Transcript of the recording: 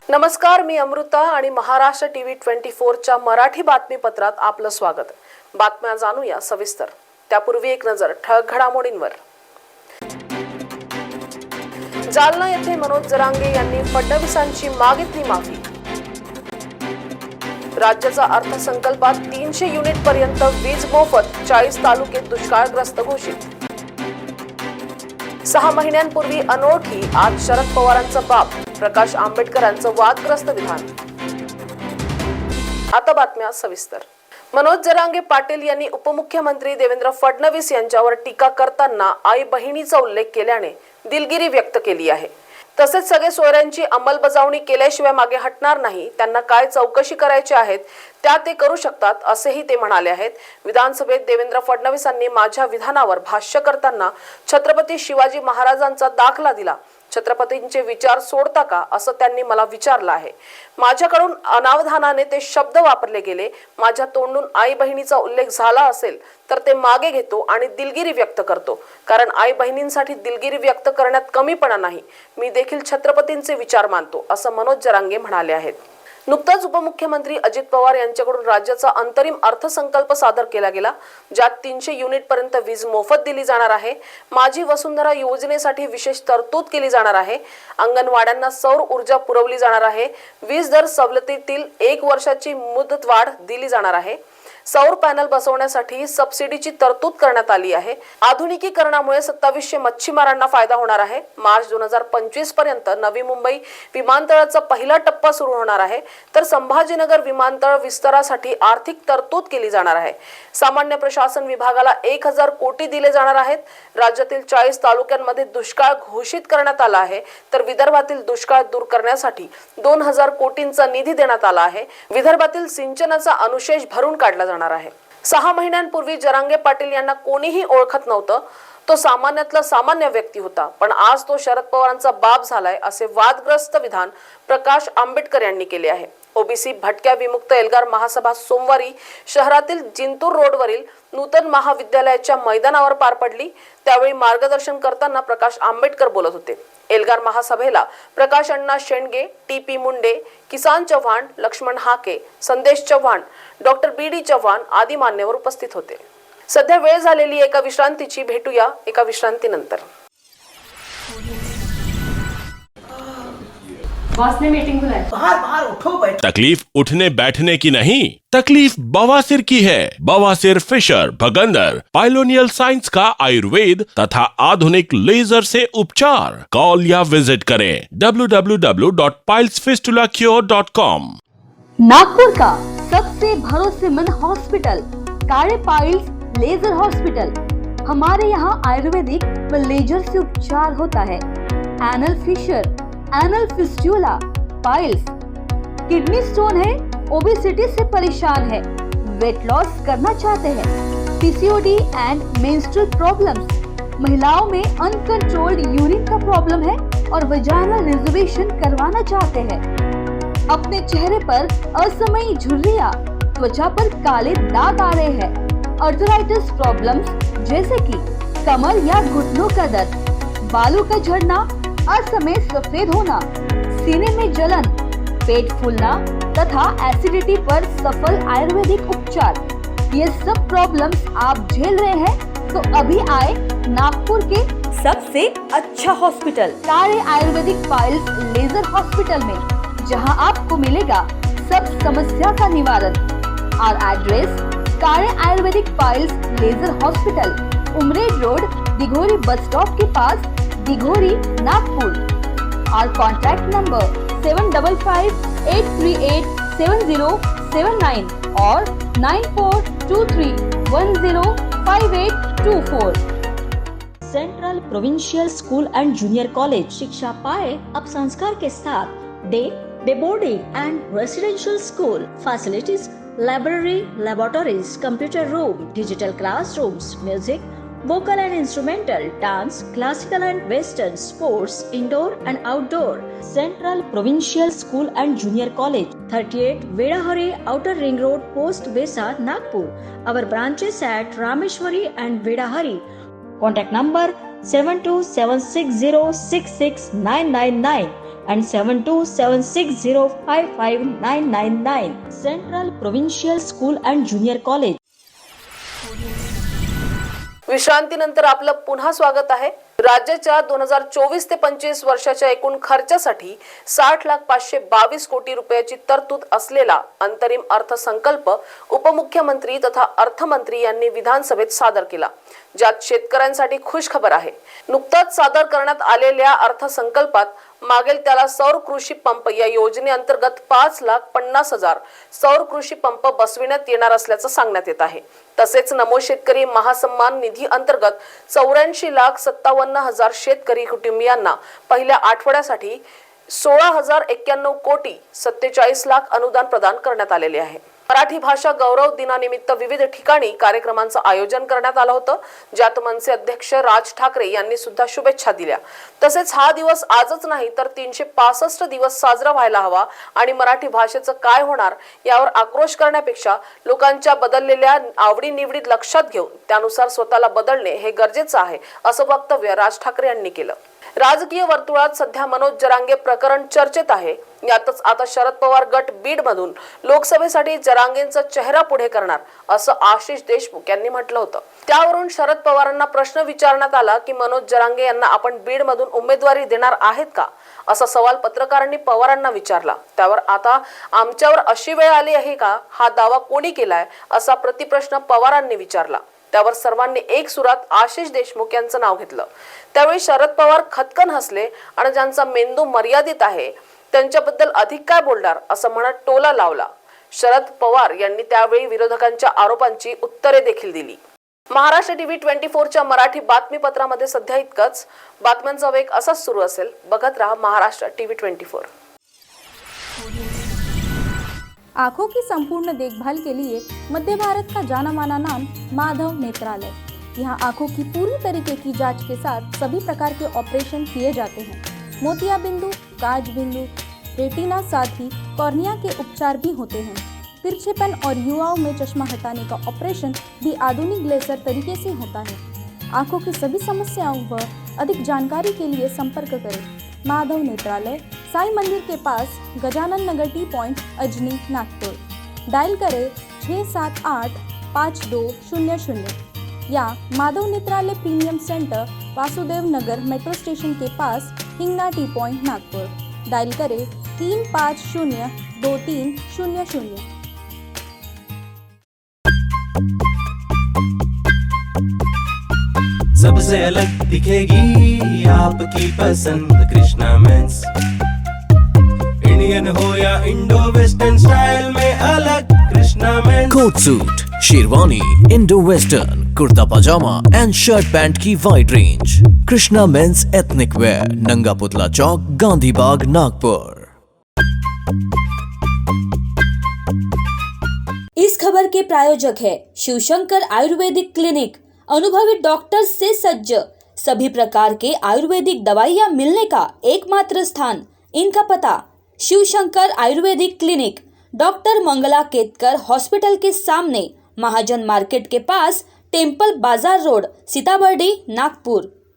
नमस्कार, मी अमृता आणि महाराष्ट्र टीव्ही 24च्या मराठी बातमीपत्रात आपलं स्वागत. बातम्या जाणूया सविस्तर. त्यापूर्वी एक नजर ठळक घडामोडींवर. जालना येथे मनोज जरांगे यांनी फडणवीसांची मागितली माफी. राज्याचा अर्थसंकल्पात 300 युनिट पर्यंत वीज मोफत, 40 तालुके दुष्काळग्रस्त घोषित. 6 महिन्यांपूर्वी अनोळखी, आज शरद पवारांचा बाप, प्रकाश आंबेडकरांचं वादग्रस्त विधान. आता बातम्या सविस्तर. मनोज जरांगे पाटील यांनी उपमुख्यमंत्री देवेंद्र फडणवीस यांच्यावर टीका करताना आई बहिणीचा उल्लेख केल्याने दिलगिरी व्यक्त केली आहे. तसेच सगळे सोयऱ्यांची अंमलबजावणी केल्याशिवाय मागे हटणार नाही, त्यांना काय चौकशी करायची आहेत त्या ते करू शकतात, असेही ते म्हणाले आहेत. विधानसभेत देवेंद्र फडणवीसांनी माझ्या विधानावर भाष्य करताना छत्रपती शिवाजी महाराजांचा दाखला दिला. छत्रपतींचे विचार सोडता का, असं त्यांनी मला विचारलं आहे. माझ्याकडून अनावधानाने ते शब्द वापरले गेले. माझ्या तोंडून आई बहिणीचा उल्लेख झाला असेल तर ते मागे घेतो आणि दिलगिरी व्यक्त करतो, कारण आई बहिणींसाठी दिलगिरी व्यक्त करण्यात कमीपणा नाही. मी देखील छत्रपतींचे विचार मानतो, असं मनोज जरांगे म्हणाले आहेत. नुकताच उपमुख्यमंत्री अजित पवार यांच्याकडून राज्याचा अंतरिम अर्थसंकल्प सादर केला गेला, ज्यात 300 युनिट पर्यंत वीज मोफत दिली जाणार आहे. माझी वसुंधरा योजनेसाठी विशेष तरतूद केली जाणार आहे. अंगणवाड्यांना सौर ऊर्जा पुरवली जाणार आहे. वीज दर सवलतीतील 1 वर्षाची मुदतवाढ दिली जाणार आहे. सौर पॅनल बसवण्यासाठी सबसिडीची तरतूद करण्यात आली आहे. आधुनिकीकरणामुळे 2700 मच्छीमारांना फायदा होणार आहे. मार्च 2025 पर्यंत नवी मुंबई विमानतळाचा पहिला टप्पा सुरू होणार आहे. तर संभाजीनगर विमानतळ विस्तारासाठी आर्थिक तरतूद केली जाणार आहे. सामान्य प्रशासन विभागाला 1000 कोटी दिले जाणार आहेत. राज्यातील 40 तालुक्यांमध्ये दुष्काळ घोषित करण्यात आला आहे. तर विदर्भातील दुष्काळ दूर करण्यासाठी 2000 कोटींचा निधी देण्यात आला आहे. विदर्भातील सिंचनाचा अनुशेष भरून काढला जाणार आहे. 6 महिन्यांपूर्वी जरांगे पाटील यांना कोणीही ओळखत नव्हतं. तो सामान्यातला सामान्य व्यक्ती होता, पण आज तो शरद पवारांचा बाप झालाय, असे वादग्रस्त विधान प्रकाश आंबेडकर यांनी केले आहे. ओबीसी भटक्या विमुक्त एल्गार महासभा सोमवारी शहरातील जिंतूर रोडवरील नूतन महाविद्यालयाच्या मैदानावर पार पडली. त्यावेळी मार्गदर्शन करताना प्रकाश आंबेडकर बोलत होते. एल्गार महासभेला प्रकाश अण्णा शेंडगे, टी.पी. मुंडे, किसान चव्हाण, लक्ष्मण हाके, संदेश चव्हाण, डॉक्टर बी.डी. चव्हाण आदी मान्यवर उपस्थित होते. सध्या वेळ झालेली एका विश्रांतीची. भेटूया एका विश्रांतीनंतर. बॉस ने मीटिंग बुलाई. बाहर उठो बैठो. तकलीफ उठने बैठने की नहीं, तकलीफ बवासीर की है. बवासीर, फिशर, भगंदर, पाइलोनियल साइंस का आयुर्वेद तथा आधुनिक लेजर से उपचार. कॉल या विजिट करें www.pilesfistulacure.com. नागपुर का सबसे भरोसेमंद hospital Kale piles laser hospital. हमारे यहाँ आयुर्वेदिक व लेजर से उपचार होता है. Anal fissure, anal fistula, piles, kidney stone है, ओबेसिटी से परेशान है, वेट लॉस करना चाहते हैं, पीसीओडी एंड मेंस्ट्रुअल प्रॉब्लम्स, महिलाओं में अनकंट्रोल्ड यूरिन का प्रॉब्लम है और वजाइनल रिजर्वेशन करवाना चाहते हैं, अपने चेहरे पर असमयी झुर्रियां, त्वचा पर काले दाग आ रहे हैं, अर्थराइटिस प्रॉब्लम्स जैसे कि कमर या घुटनों का दर्द, बालों का झड़ना, असमय सफेद होना, सीने में जलन, पेट फूलना तथा एसिडिटी पर सफल आयुर्वेदिक उपचार, ये सब प्रॉब्लम्स आप झेल रहे हैं तो अभी आए नागपुर के सबसे अच्छा hospital Kale ayurvedic piles laser hospital में, जहां आपको मिलेगा सब समस्या का निवारण. और address Kale ayurvedic piles laser hospital, Umred road, Dighori bus stop के पास, दिघोरी, नागपुर. और कॉन्टैक्ट नंबर 7538387079 और 9423105824. Central provincial school and junior college. शिक्षा पाए अब संस्कार के साथ. Day boarding and residential school facilities, library, laboratories, computer room, digital classrooms, music, vocal and instrumental, dance, classical and western, sports, indoor and outdoor. Central Provincial School and Junior College, 38 Vedahari Outer Ring Road, Post Besa, Nagpur. Our branches at Rameshwari and Vedahari. Contact number 7276066999 and 7276055999. Central Provincial School and Junior College. विश्रांतीनंतर आपलं पुन्हा स्वागत आहे. राज्याच्या 2024 ते 25 वर्षाच्या एकूण खर्चासाठी 60,522 कोटी रुपयाची तरतूद असलेला अंतरिम अर्थसंकल्प उपमुख्यमंत्री तथा अर्थमंत्री यांनी विधानसभेत सादर केला, ज्यात शेतकऱ्यांसाठी खुश खबर आहे. नुकताच सादर करण्यात आलेल्या अर्थसंकल्पात मागेल त्याला सौर कृषी पंप या योजनेअंतर्गत 5,50,000 सौर कृषी पंप बसविण्यात येणार असल्याचं सांगण्यात येत आहे. तसेच नमो शेतकरी महासन्मान निधी अंतर्गत 84,57,000 शेतकरी कुटुंबियांना पहिल्या आठवड्यासाठी 16,091 कोटी 47 लाख अनुदान प्रदान करण्यात आलेले आहे. मराठी भाषा गौरव दिनानिमित्त विविध ठिकाणी कार्यक्रमांचं आयोजन करण्यात आलं होतं, ज्यात मनसे अध्यक्ष राज ठाकरे यांनी सुद्धा शुभेच्छा दिल्या. तसेच हा दिवस आजच नाही तर 365 दिवस साजरा व्हायला हवा आणि मराठी भाषेचं काय होणार यावर आक्रोश करण्यापेक्षा लोकांच्या बदललेल्या आवडीनिवडीत लक्षात घेऊन त्यानुसार स्वतःला बदलणे हे गरजेचं आहे, असं वक्तव्य राज ठाकरे यांनी केलं. राजकीय वर्तुळात सध्या मनोज जरांगे प्रकरण चर्चेत आहे. यातच आता शरद पवार गट बीड मधून लोकसभेसाठी जरांगेंचा चेहरा पुढे करणार असं आशिष देशमुख यांनी म्हटलं होतं. त्यावरून शरद पवारांना प्रश्न विचारण्यात आला की मनोज जरांगे यांना आपण बीड मधून उमेदवारी देणार आहेत का, असा सवाल पत्रकारांनी पवारांना विचारला. त्यावर आता आमच्यावर अशी वेळ आली आहे का, हा दावा कोणी केलाय, असा प्रतिप्रश्न पवारांनी विचारला. त्यावर सर्वांनी एक सुरात आशिष देशमुख यांचं नाव घेतलं. त्यावेळी शरद पवार खतकन हसले आणि ज्यांचा मेंदू मर्यादित आहे त्यांच्याबद्दल अधिक काय बोलणार असं म्हणत टोला लावला. शरद पवार यांनी त्यावेळी विरोधकांच्या आरोपांची उत्तरे देखील दिली. महाराष्ट्र टीव्ही 24च्या मराठी बातमीपत्रामध्ये सध्या इतकंच. बातम्यांचा वेग असाच सुरू असेल. बघत रहा महाराष्ट्र टीव्ही 24. आंखों की संपूर्ण देखभाल के लिए मध्य भारत का जाना माना नाम माधव नेत्रालय. यहाँ आंखों की पूरी तरीके की जांच के साथ सभी प्रकार के ऑपरेशन किए जाते हैं. मोतिया बिंदु, काज बिंदु, रेटिना साथ ही कॉर्निया के उपचार भी होते हैं. तिरछेपन और युवाओं में चश्मा हटाने का ऑपरेशन भी आधुनिक लेजर तरीके से होता है. आंखों की सभी समस्याओं व अधिक जानकारी के लिए संपर्क करें माधव नेत्रालय, साई मंदिर के पास, Gajanan Nagar T point, Ajni, Nagpur. Dial करें 678-5200 या Madhav Netralaya premium centre, Vasudev Nagar metro station के पास, Hingna T point, Nagpur. Dial करें 350-2300. सबसे अलग दिखेगी आपकी पसंद कृष्णा मेंस. इंडियन हो या इंडो वेस्टर्न स्टाइल में अलग Krishna men's. Coat suit, sherwani, Indo western, kurta pajama and shirt pant की wide range. Krishna men's ethnic wear, Nanga Putla चौक, गांधी बाग, नागपुर. इस खबर के प्रायोजक है शिवशंकर आयुर्वेदिक क्लिनिक. अनुभवी डॉक्टर्स से सज्ज, सभी प्रकार के आयुर्वेदिक दवाइयाँ मिलने का एकमात्र स्थान. इनका पता Shivshankar ayurvedic clinic, doctor Mangala Ketkar hospital के सामने, महाजन मार्केट के पास, टेम्पल बाजार रोड, सीताबर्डी, नागपुर.